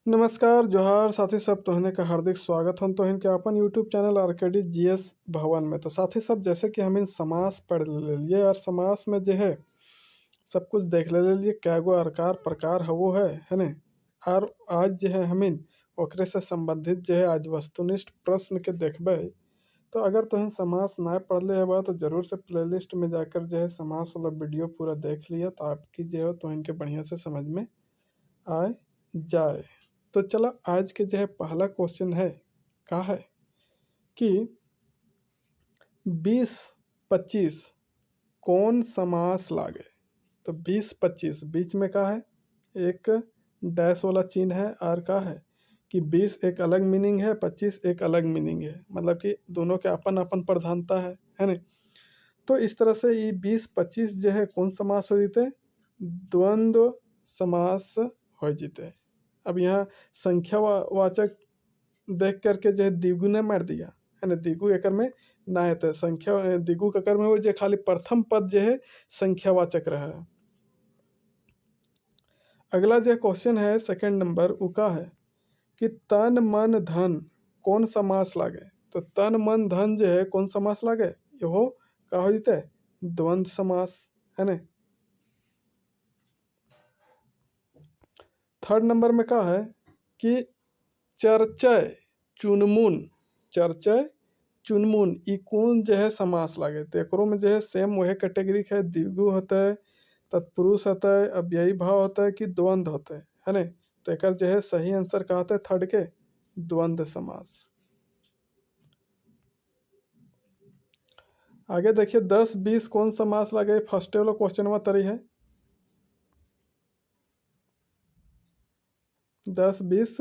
नमस्कार जोहार साथी सब तोहने का हार्दिक स्वागत हम तोहन के अपन यूट्यूब चैनल आरकेडी जीएस भवन में। तो साथी सब जैसे कि हम इन समास पढ़ ले लिए और समास में जो है सब कुछ देख ले लिए क्या गो आकार प्रकार हवो है ने। और आज जो है हम इन ओकरे से संबंधित जो है आज वस्तुनिष्ठ प्रश्न के देखबे। तो अगर तोहन समास ना पढ़ ले बा तो जरूर से प्लेलिस्ट में जाकर जो है समास वाला वीडियो पूरा देख लिया, तो आपकी जो है तोहन के बढ़िया से समझ में आ जाए। तो चलो आज के जो है पहला क्वेश्चन है का है कि 20-25 कौन समास लागे। तो 20-25 बीच में का है एक डैश वाला चिन्ह है और का है कि 20 एक अलग मीनिंग है, 25 एक अलग मीनिंग है, मतलब कि दोनों के अपन अपन प्रधानता है ना। तो इस तरह से ये 20-25 जो है कौन समास हो जीते, द्वंद्व समास हो जीते। अब यहाँ संख्या वाचक देख करके जो है द्विगुने मार दिया है ना, द्विगु एकर में ना है तो संख्या द्विगु एकर में वो जो खाली प्रथम पद जो है संख्यावाचक रहा है। अगला जो क्वेश्चन है सेकंड नंबर उका है कि तन मन धन कौन समास लागे। तो तन मन धन जो है कौन समास लागे, यो का हो जीते द्वंद्व समास है ना। थर्ड नंबर में का है कि चर्चय चुनमुन, चर्चय चुनमुन ई कौन जो है समास लागे। तो एकरो में जो है सेम वही कैटेगरी है, द्विगु होता है, तत्पुरुष होता है, अव्ययी भाव होता है कि द्वंद्व होता है ना। तो एक जो है सही आंसर का होता है थर्ड के द्वंद्व समास। आगे देखिए 10-20 कौन समास लागे। फर्स्ट वाला क्वेश्चन में तरी है 10-20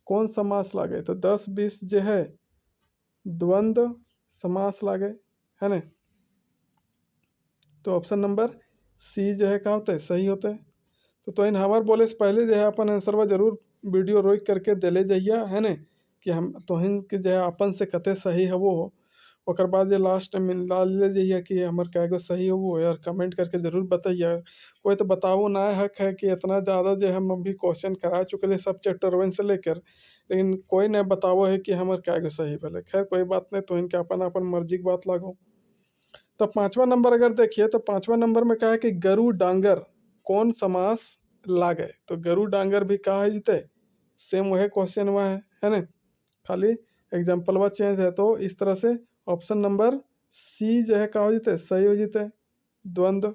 कौन समास लागे। तो 10-20 जो है द्वंद्व समास लागे है ना। तो ऑप्शन नंबर सी जो है का होता है सही होता है। तो इन हमार बोले से पहले जो है अपन आंसरवा जरूर वीडियो रोक करके दिले जाइए है ना, कि हम तोहिन के जो है अपन से कते सही है वो ओकर बाद ये लास्ट में मिला ले जाइए कि हमार क्या गो सही हो वो यार कमेंट करके जरूर बताइए। कोई तो बताओ ना हक है कि इतना ज़्यादा जो हम अभी क्वेश्चन करा चुके सब चैप्टर 1 से लेकर, लेकिन कोई ना बताओ है कि हमार क्या गो सही भले। खैर कोई बात नहीं, तो इनके अपन अपन मर्जी की बात लागो। तो पांचवा नंबर अगर देखिए तो पांचवा नंबर में क्या है कि गरु डांगर कौन समास लागे। तो गरु डांगर भी कहा है जीते सेम वही क्वेश्चन हुआ है ना, खाली एग्जाम्पल वा चेंज है। तो इस तरह से ऑप्शन नंबर सी जो है कहा हो जीते सही हो जीते द्वंद्व।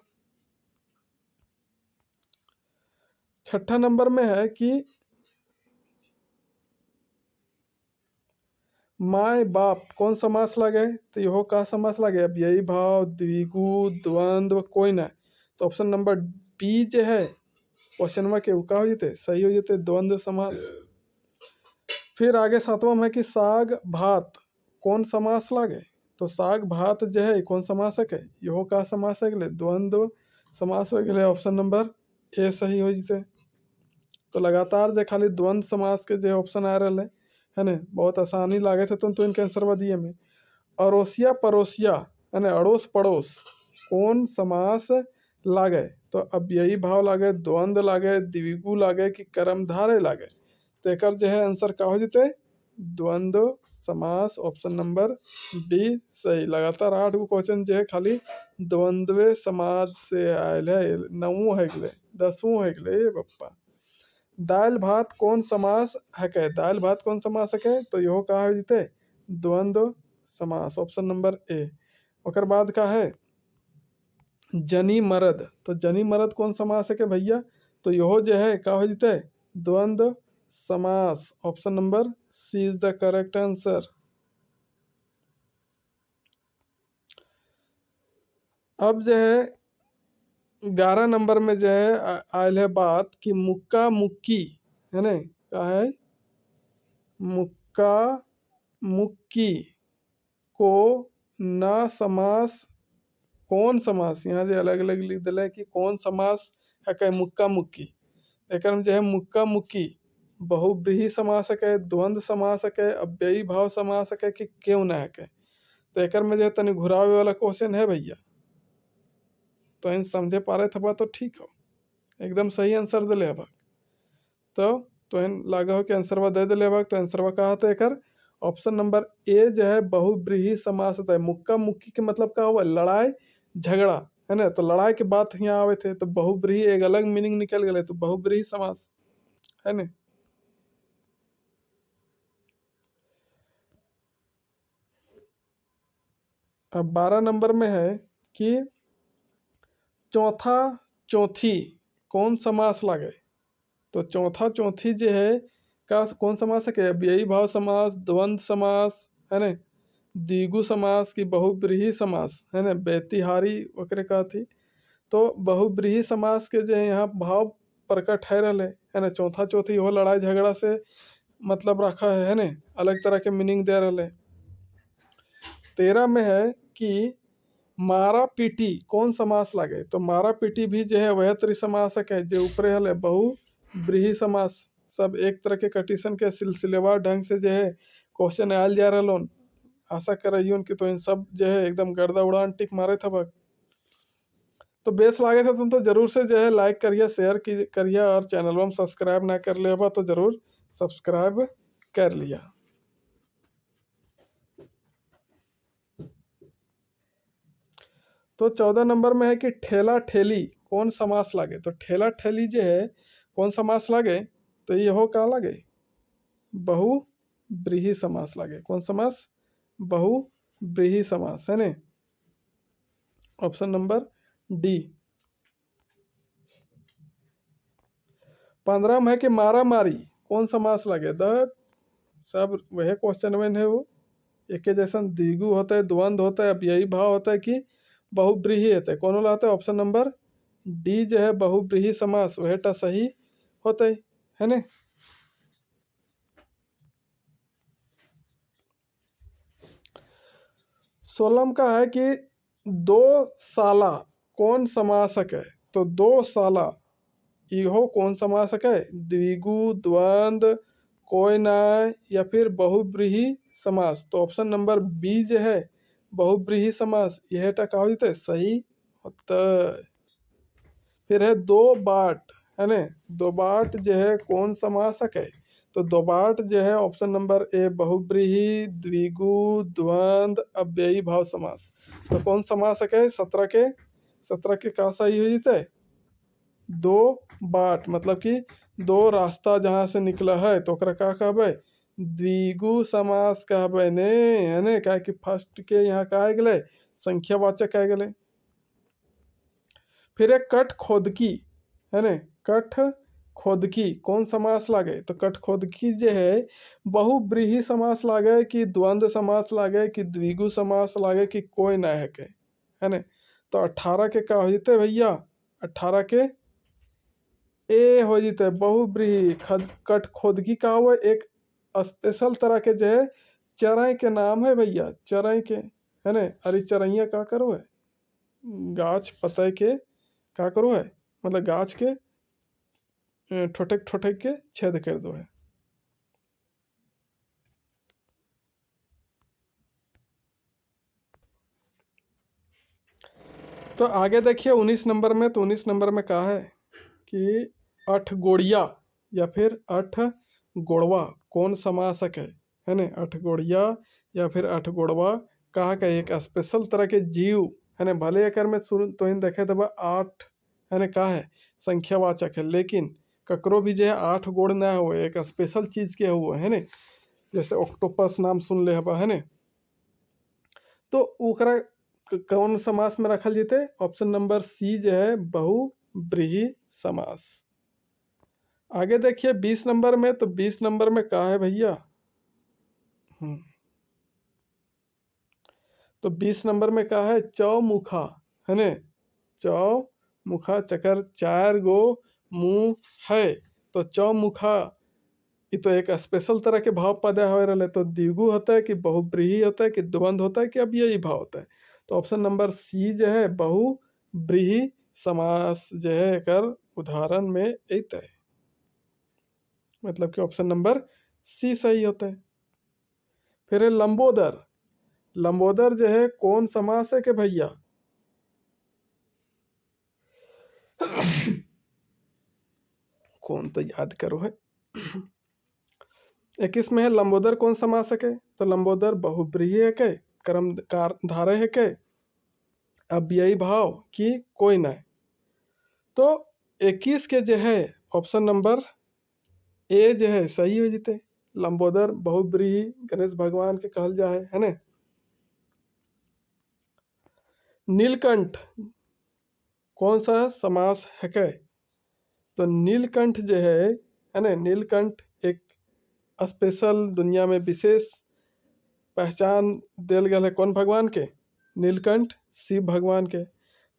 छठा नंबर में है कि माय बाप कौन समास लगे। तो यहो का समास लगे, अब यही भाव द्विगु द्वंद्व कोई ना। तो ऑप्शन नंबर बी जो है क्वेश्चन में के का हो जीते सही हो जीते द्वंद्व समास। फिर आगे सातवां में कि साग भात कौन समास लागे। तो साग भात जो है कौन समासक है, यहो का समासक ले द्वंद्व समास हो गए। ऑप्शन नंबर ए सही हो जीते। तो लगातार जो खाली द्वंद्व समास के जो ऑप्शन आ रहे है ना, बहुत आसानी लागे थे तो इनके आंसर दिए में। अड़ोसिया पड़ोसिया है ना, अड़ोस पड़ोस कौन समास लागे। तो अब यही भाव लागे, द्वंद्व लागे, द्विगु लागे कि कर्मधारय लागे। तो एक जो है आंसर का हो जीते द्वंद्व समास। ऑप्शन नंबर बी सही। लगातार 8 गो क्वेश्चन जो है खाली द्वंद्व समाज से आयल है। 9 है गए 10वां है गए बप्पा। दाल भात कौन समास है, दाल भात कौन समास है। तो यहो कहा हो जीते द्वंद्व समास। Option number A. ओकर बाद का है जनी मरद। तो जनी मरद कौन समास है भैया। तो यहो जो है का हो जीते द्वंद्व समास। Option number C is the correct answer. अब जो है 11 नंबर में जो है आयल है बात कि मुक्का मुक्की है ना, क्या है मुक्का मुक्की को ना समास कौन समास। यहाँ जो अलग अलग लिख दिले कि कौन समास है कहे मुक्का मुक्की। एक जो है मुक्का मुक्की बहुब्रीहि समास है, द्वंद्व समास है, अव्ययी भाव समास है कि क्यों ना है। तो एक में जो है तनी घुरावे वाला क्वेश्चन है भैया। तो इन समझे पा रहे थे तो ठीक हो, एकदम सही आंसर दिले अब। तो तो इन लागा हो कि आंसरवा दे दिले बा। तो आंसरवा का होता है एकर ऑप्शन नंबर ए जो है बहुब्रीहि समास होता है। मुक्का मुक्की के मतलब का हुआ लड़ाई झगड़ा, है ना। तो लड़ाई के बात यहाँ आवे थे तो बहुब्रीहि एक अलग मीनिंग निकल गए, तो बहुब्रीहि समास, है ना। अब 12 नंबर में है कि चौथा चौथी कौन समास लागे। तो चौथा चौथी जो है का कौन समास है कि अव्ययी भाव समास, द्वंद्व समास, है ना, द्विगु समास की बहुब्रीहि समास, है ना, बेतिहारी वक्र का थी। तो बहुब्रीहि समास के जो है यहाँ भाव प्रकट है रहे, है ना। चौथा चौथी हो लड़ाई झगड़ा से मतलब रखा है ना, अलग तरह के मीनिंग दे रहे। 13 में है कि मारा पीटी कौन समास लागे। तो मारा पीटी भी जो है वह त्रिसमासक है जो ऊपरे हल बहुब्रीहि समास। सब एक तरह के कंडीशन के सिलसिलेवार ढंग से जो है क्वेश्चन आयल जा रहा। आशा कर रही हूँ कि तो इन सब जो है एकदम गर्दा उड़ान टिक मारे था बक। तो बेस लागे थे तुम तो जरूर से जो है लाइक करिए, शेयर करिए, और चैनल में सब्सक्राइब ना कर ले तो जरूर सब्सक्राइब कर लिया। तो 14 नंबर में है कि ठेला ठेली कौन समास लागे। तो ठेला ठेली जो है कौन समास लागे। तो ये हो का लागे बहुब्रीहि समास लागे। कौन समास, बहुब्रीहि समास, है ने। Option number D. 15 में है कि मारा मारी कौन समास लगे। द सब वह क्वेश्चन में है वो एक जैसा द्विगु होता है, द्वंद्व होता है, अव्ययी भाव होता है कि बहुब्रीहि होता है। कौन होता है ऑप्शन नंबर डी जो है बहुब्रीहि समास वह टा सही होता है ना। सोलम का है कि दो साला कौन समासक है। तो दो साला इहो कौन समासक है, द्विगु, द्वंद्व, कोई ना, या फिर बहुब्रीहि समास। तो ऑप्शन नंबर बी जो है बहुब्रीहि समास यह टका होते सही होता है। फिर है दो बाट, है ना। दो बाट जो है कौन समासक है। तो दो बाट जो है ऑप्शन नंबर ए बहुब्रीहि, द्विगु, द्वंद्व, अव्ययी भाव समास। तो कौन समासक है 17 के का सही हो जीते दो बाट, मतलब कि दो रास्ता जहां से निकला है तो ओकरा का कहबे द्विगु समास कहबे ने, है ने। क्या कि फर्स्ट के यहाँ का आ गए संख्यावाचक आ गए। फिर एक कट खोदकी, है ने। कट खोदकी कौन समास लागे। तो कट खोदकी जो है बहुब्रीहि समास लागे कि द्वंद्व समास लागे कि द्विगु समास लागे कि कोई ना है ने। तो 18 के का हो जीते भैया, 18 के ए हो जीते बहुब्रीहि। कट खोदकी का हुआ एक स्पेशल तरह के जो है चरई के नाम है भैया, चरई के, है ने। अरे चरैया का करो है गाछ पतय के का करो है, मतलब गाछ के ठोठक ठोठक के छेद कर दो है। तो आगे देखिए 19 नंबर में। तो 19 नंबर में कहा है कि अठ गोड़िया या फिर अठ गोड़वा कौन समासक है ना। अठ गोड़िया या फिर अठ गोड़वा कहा का एक स्पेशल तरह के जीव, है ना। भले एकर में शुरू तो इन देखे तब 8, है ना, का है संख्यावाचक है, लेकिन ककरो भी जो है 8 गोड़ ना हो, एक स्पेशल चीज के हुआ, है ना। जैसे ऑक्टोपस नाम सुन ले हबा, है ना। तो ओकरा कौन समास में रखल जीते ऑप्शन नंबर सी जो है बहुब्रीहि समास। आगे देखिए 20 नंबर में। तो 20 नंबर में कहा है भैया, तो 20 नंबर में कहा है चौमुखा, है ने। चौमुखा चकर 4 गो मुंह है। तो चौमुखा ये तो एक स्पेशल तरह के भाव पैदा हो रहे। तो द्विगु होता है कि बहुब्रीहि होता है कि द्वंद्व होता है कि अब यही भाव होता है। तो ऑप्शन नंबर सी जो है बहुब्रीहि समास जो है कर उदाहरण में एक है, मतलब कि ऑप्शन नंबर सी सही होता है। फिर है लंबोदर। लंबोदर जो है कौन समास है कि भैया कौन तो याद करो है। 21 में है लंबोदर कौन समास है के, तो लंबोदर बहुब्रीहि है के, कर्म धारय है के, अव्ययी भाव की कोई ना। तो 21 के जो है ऑप्शन नंबर ए जो है सही हो जीते। लंबोदर बहुब्रीहि गणेश भगवान के कहल जा है ना। नीलकंठ कौन सा समास है के, तो नीलकंठ जो है ना, नीलकंठ एक स्पेशल दुनिया में विशेष पहचान दिल गया है कौन भगवान के, नीलकंठ शिव भगवान के।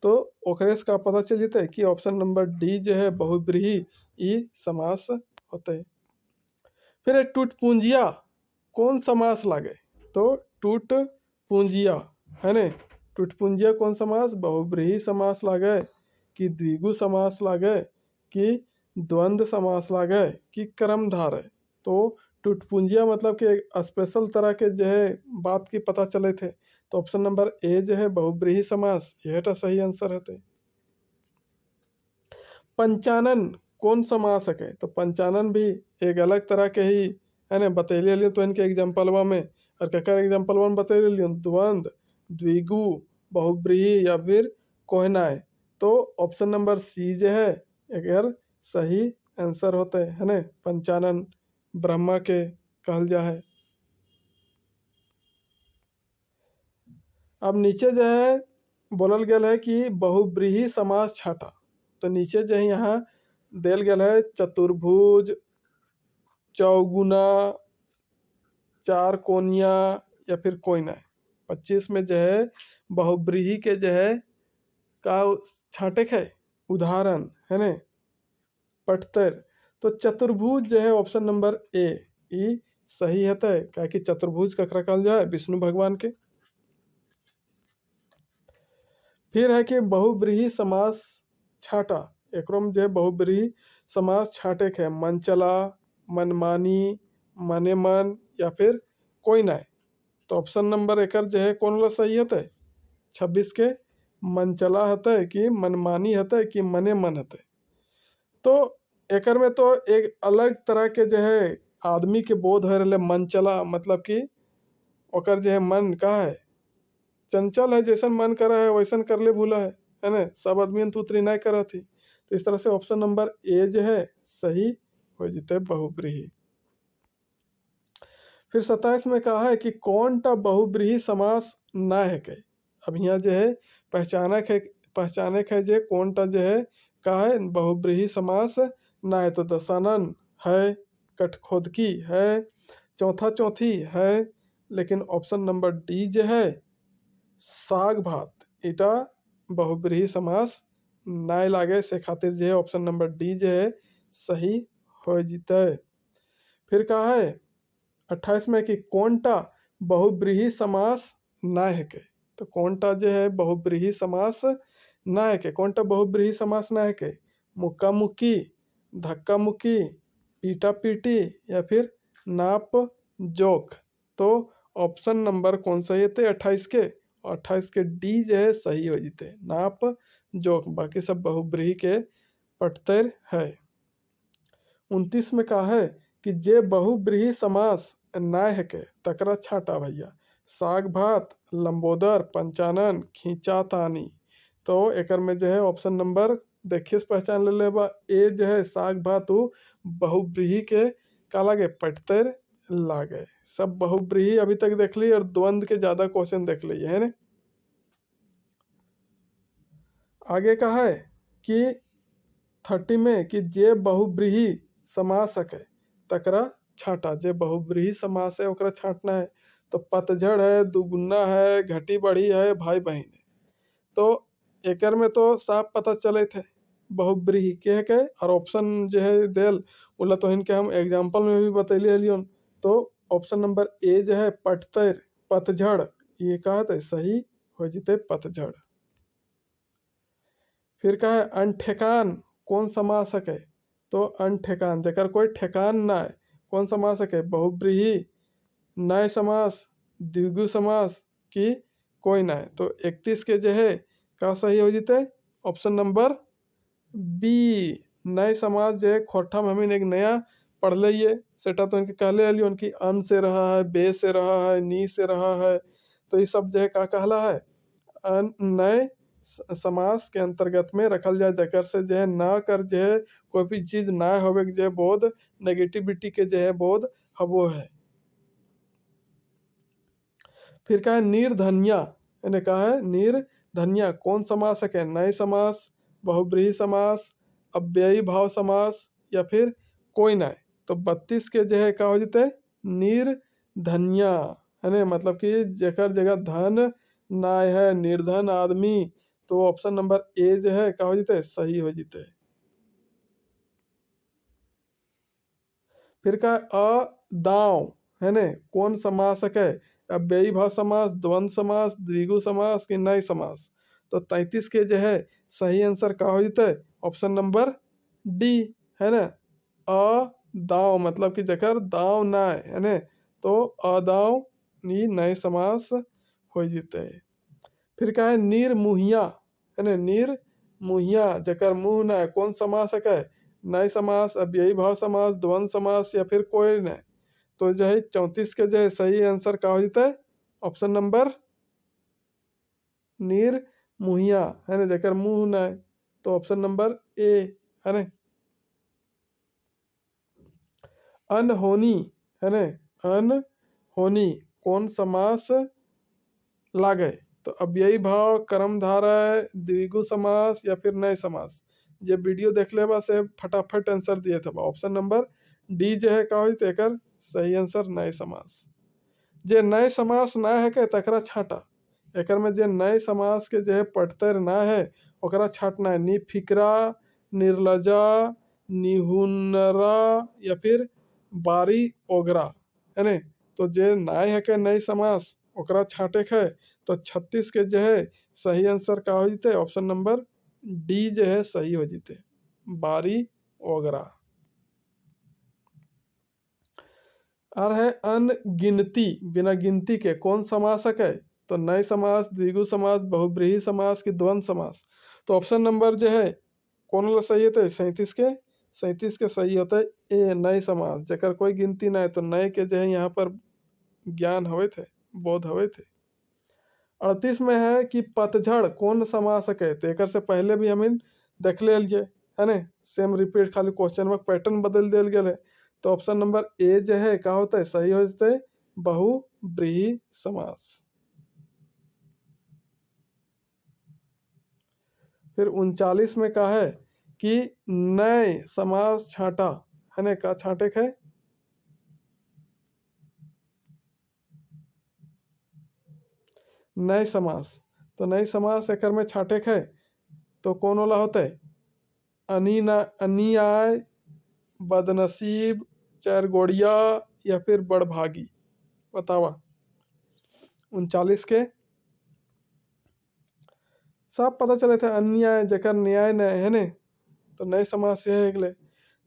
तो ओकरे से का पता चल जाता है कि ऑप्शन नंबर डी जो है बहुब्रीहि ई समास होते हैं। फिर टूटपुंजिया कौन समास लागे, तो टूटपुंजिया है ने, टूटपुंजिया कौन समास, बहुब्रीहि समास लागे कि द्विगु समास लागे कि द्वंद्व समास लागे कि कर्मधार है। तो टूटपुंजिया मतलब कि एक स्पेशल तरह के जो है बात की पता चले थे। तो ऑप्शन नंबर ए जो है बहुब्रीहि समास यह सही आंसर है। पंचानन कौन समास है, तो पंचानन भी एक अलग तरह के ही है ना बतैले लियो तो इनके एग्जाम्पलवा में, और ककर एग्जाम्पलवा में बतैले लियो द्वंद्व, द्विगु, बहुब्रीहि या फिर कोहनाय। तो ऑप्शन नंबर सी जो है अगर सही आंसर होते है ना, पंचानन ब्रह्मा के कहल जा है। अब नीचे जो है बोलल गया है कि बहुब्रीहि समास छाटा। तो नीचे जो है यहाँ दिल गया है चतुर्भुज, चौगुना, चार कोनिया या फिर कोयना। 25 में जो है बहुब्रीहि के जो है का छाटे है उदाहरण है ना पटतर। तो चतुर्भुज जो है ऑप्शन नंबर ए ई सही है, क्या कि चतुर्भुज ककरा कहल जाए, विष्णु भगवान के। फिर है कि बहुब्रीहि समास छाटा, एकरो में जो है बहुब्रीहि समास छाटे के मनचला, मनमानी, मने मन या फिर कोई ना। तो ऑप्शन नंबर एक जो है कौन वाला सही है, 26 के मनचला है कि मनमानी है कि मने मन है। तो एक में तो एक अलग तरह के जो है आदमी के बोध हो रहे मनचला मतलब कि ओकर जो है मन का है चंचल है, जैसन मन करा है वैसन कर ले भूला है ना, सब आदमी तो उतरी नहीं करा थी। तो इस तरह से ऑप्शन नंबर ए जो है सही हो जीते बहुब्रीहि। फिर 27 में कहा है कि कौन टा बहुब्रीहि समास ना है के। अब यहाँ जो है पहचाने है जे कौन टा जो है का है बहुब्रीहि समास ना है। तो दशानन है, कटखोदकी है, चौथा चौथी है, लेकिन ऑप्शन नंबर डी जो है साग भात इटा बहुब्रीहि समास नाय लागे से खातिर जो है ऑप्शन नंबर डी जो है सही हो जीते। फिर कहा है 28 में कि कौनटा बहुब्रीहि समास ना है के। तो कौनटा जो है बहुब्रीहि समास ना है के, कौनटा बहुब्रीहि समास ना है के, मुक्का मुक्की, धक्का मुक्की, पीटा पीटी या फिर नाप जोक। तो ऑप्शन नंबर कौन सा ये थे 28 के, 28 के डी जो है सही हो जीते नाप जोक, बाकी सब बहुब्रीहि के पटतर है। 29 में कहा है कि जे बहुब्रीहि समास ना है के तकरा छाटा भैया, साग भात, लंबोदर, पंचानन, खींचा तानी। तो एक में जो है ऑप्शन नंबर देखिए से पहचान ले लेबा ए जो है साग भात बहुब्रीहि के का लागे पटतर लागे। सब बहुब्रीहि अभी तक देख ली और द्वंद्व के ज्यादा क्वेश्चन देख लिए है ना। आगे का है कि 30 में कि जे बहुब्रीहि समास है तकरा छाटा, जे बहुब्रीहि समास है ओकरा छाटना है। तो पतझड़ है, दुगुना है, घटी बढ़ी है, भाई बहन है। तो एकर में तो साफ पता चले थे बहुब्रीहि के और ऑप्शन जो है देल बोला तो इनके हम एग्जाम्पल में भी बतैले लियोन। तो ऑप्शन नंबर ए जो है पटतर पतझड़ ये कहा था सही हो जीते पतझड़। फिर कहा है अनठेकान कौन समास है, तो अनठेकान जेकर कोई ठेकान ना है कौन समास है, बहुब्रीहि, नए समास, द्विगु समास की कोई ना है। तो 31 के जो है का सही हो जीते ऑप्शन नंबर बी, नए समास जो है खोरठा में हमें एक नया पढ़ लिये सेटा तो इनके कहले लियो उनकी अन से रहा है, बे से रहा है, नी से रहा है, तो ये सब जो है का कहला है नए समास के अंतर्गत में रखल जाए, जकर से जो है ना कर जो है कोई भी चीज ना होवे जो है बोध नेगेटिविटी के जो है बोध हवो है। फिर कहा है निर्धन्या, यानी कहा है निर्धन्या कौन समास है, नए समास, बहुब्रीहि समास, अव्ययी भाव समास या फिर कोई ना। तो 32 के जो है का हो जाते निर्धन्या, है ना, मतलब कि जेकर जगह धन ना है, निर्धन आदमी, तो ऑप्शन नंबर ए जो है का हो जाते सही हो जाते। फिर का अदाव, है ना, कौन समास है, अव्ययी भाव समास, द्वंद्व समास, द्विगु समास कि नए समास। तो 33 के जो है सही आंसर का हो जाते ऑप्शन नंबर डी, है ना, अदाव मतलब कि जकर दाव ना है ना, तो अदाव नी नए समास हो जाते। फिर का है निर्मुहिया, है ना, निर्मुहिया जकर मुंह ना है, कौन समास है, नए समास, अव्ययी भाव समास, द्वंद्व समास या फिर कोई नहीं। तो जो है 34 के जो है सही आंसर का हो जाता है ऑप्शन नंबर निर्मुहिया, है ना, जकर मुंह ना है, तो ऑप्शन नंबर ए, है ना। अनहोनी, है ना, अनहोनी कौन समास लागे, तो अव्ययी भाव, कर्मधारय, द्विगु समास या फिर नए समास। जे वीडियो देख ले बा से फटाफट आंसर दिए थे, ऑप्शन नंबर डी जो है का होई तेकर सही आंसर नए समास। जे नए समास ना है के तकरा छाटा, एकर में जे नए समास के जो है पटतर ना है ओकरा छाटना है, निफिकरा, निर्लजा, निहुनरा या फिर बारी ओगरा, है ना। तो जे नाय है के नए समास ओकरा छाटे है, तो 36 के जो है सही आंसर का हो जीते ऑप्शन नंबर डी जो है सही हो जीते, बारी ओगरा। और है अनगिनती, बिना गिनती के कौन समास है, तो नए समास, द्विगु समास, बहुब्रीहि समास की द्वंद्व समास। तो ऑप्शन नंबर जो है कौन वाला सही होता है 37 के सही होता है ए नए समास, जकर कोई गिनती ना है, तो नए के जो है यहाँ पर ज्ञान हवे थे, बोध हवे थे। 38 में है कि पतझड़ कौन समास है, तो एक से पहले भी हम देख ले लिए, है ना, सेम रिपीट, खाली क्वेश्चन में पैटर्न बदल दिल गया है। तो ऑप्शन नंबर ए जो है क्या होता है सही हो जाता है बहुब्रीहि समास। फिर 39 में कहा है कि नए समास छाटा, है ना, का छाटे है नए समास। तो नए समास एकर में छाटे है, तो कौन वाला होता है अनीना, अनियाय, बदनसीब, चरगोड़िया या फिर बड़भागी, बतावा। 39 के सब पता चले थे अन्याय जकर न्याय न है ने, तो नए समास है अगले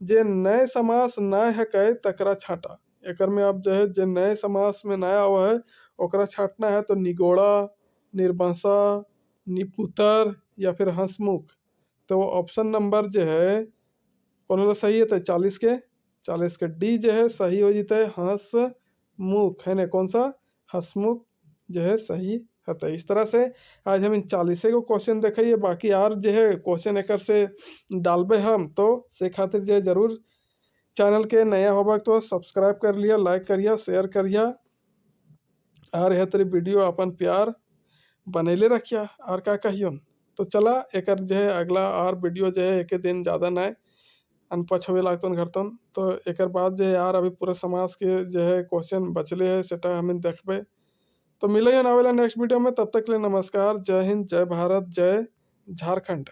जे नए समास न है कहे तकरा छाटा। एकर में अब जो है जे नए समास में नया हुआ है ओकरा छाटना है, तो निगोड़ा, निर्बंसा, निपुतर या फिर हंसमुख। तो ऑप्शन नंबर जो है कौन वाला सही है, तो 40 के डी जो है सही हो जाता है हंसमुख, है ना, कौन सा हंसमुख जो है सही होता है। इस तरह से आज हम इन 40 को क्वेश्चन देखिए, बाकी और जो है क्वेश्चन एकर से डालबे हम, तो से खातिर जो है जरूर चैनल के नया होगा तो सब्सक्राइब कर लिया, लाइक करिए, शेयर करिए, और यह तरी वीडियो अपन प्यार बनैले रखिए, और क्या कहियो। तो चला एक जो है अगला और वीडियो जो है एक दिन ज़्यादा ना अनपछ होवे लागतन घरतन, तो एक बाद जो है यार अभी पूरा समाज के जो है क्वेश्चन बचले है सेटा हमें देखबे। तो मिले आवेला नेक्स्ट वीडियो में, तब तक के लिए नमस्कार, जय हिंद, जय भारत, जय झारखंड।